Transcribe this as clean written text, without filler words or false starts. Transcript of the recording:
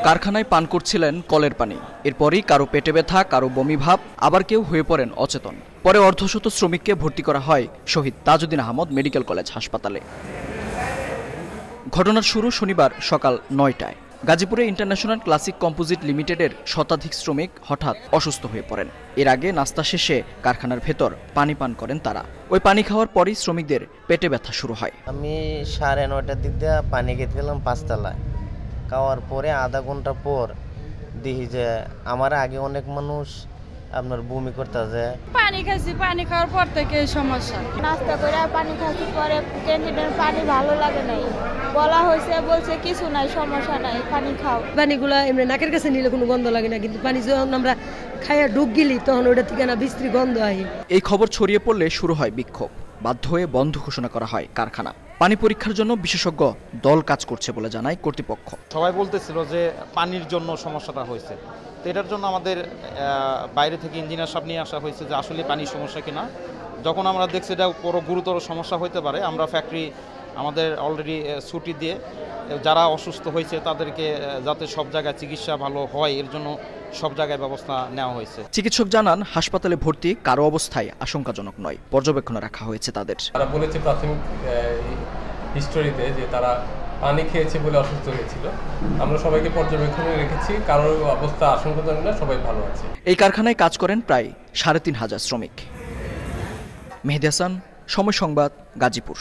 কারখানায় পান করছিলেন কলের পানি। এরপরই কারো পেটে ব্যথা, কারো বমি ভাব, আবার কেউ হয়ে পড়েন অচেতন। পরে অর্ধশত শ্রমিককে ভর্তি করা হয় শহীদ তাজউদ্দিন আহমদ মেডিকেল কলেজ হাসপাতালে। ঘটনার শুরু শনিবার সকাল ৯টায়। গাজীপুরে ইন্টারন্যাশনাল ক্লাসিক কম্পোজিট লিমিটেডের শতাধিক শ্রমিক হঠাৎ অসুস্থ হয়ে পড়েন। এর আগে নাস্তা শেষে কারখানার ভেতর পানি পান করেন তারা। ওই পানি খাওয়ার পরই শ্রমিকদের পেটে ব্যথা শুরু হয়। আমি 9:30টার দিক দিয়ে পানি খেতে গেলাম 5তলায়। খাওয়ার পরে আধা ঘন্টা পর দেখি যে আমার আগে অনেক মানুষ আপনার বমি করতেছে। পানি খাইছি, পানি খাওয়ার পর থেকে এই সমস্যা। নাস্তা করে পানি খাইছি, পরে ক্যান্টিনের পানি ভালো লাগে নাই, বলা হয়েছে, বলছে কিছু নাই, সমস্যা নাই, পানি খাও। পানিগুলো এমনি নাকের কাছে নিলে কোনো গন্ধ লাগে না, কিন্তু পানি যখন আমরা খাইয়া ডুব গেলি তখন ওটা থেকে না বিশ্রী গন্ধ হয়। এই খবর ছড়িয়ে পড়লে শুরু হয় বিক্ষোভ। বাধ্য হয়ে বন্ধ ঘোষণা করা হয় কারখানা। পানি পরীক্ষার জন্য বিশেষজ্ঞ দল কাজ করছে বলে জানায় কর্তৃপক্ষ। সবাই বলতেছিল যে পানির জন্য সমস্যাটা হয়েছে, তো এটার জন্য আমাদের বাইরে থেকে ইঞ্জিনিয়ার সব নিয়ে আসা হয়েছে যে আসলে পানির সমস্যা কিনা। যখন আমরা দেখছি এটা বড় গুরুতর সমস্যা হতে পারে, আমরা ফ্যাক্টরি আমাদের অলরেডি ছুটি দিয়ে যারা অসুস্থ হয়েছে তাদেরকে যাতে সব জায়গায় চিকিৎসা ভালো হয় এর জন্য সব জায়গায় ব্যবস্থা নেওয়া হয়েছে। চিকিৎসক জানান হাসপাতালে ভর্তি কারো অবস্থায় আশঙ্কাজনক নয়, পর্যবেক্ষণে রাখা হয়েছে তাদের। তারা বলেছে প্রাথমিক হিস্টোরিতে যে তারা পানি খেয়েছে বলে অসুস্থ হয়েছিল। আমরা সবাইকে পর্যবেক্ষণে রেখেছি, কারোর অবস্থা আশঙ্কাজনক না, সবাই ভালো আছে। এই কারখানায় কাজ করেন প্রায় 3,500 শ্রমিক। মেহেদী হাসান, সময় সংবাদ, গাজীপুর।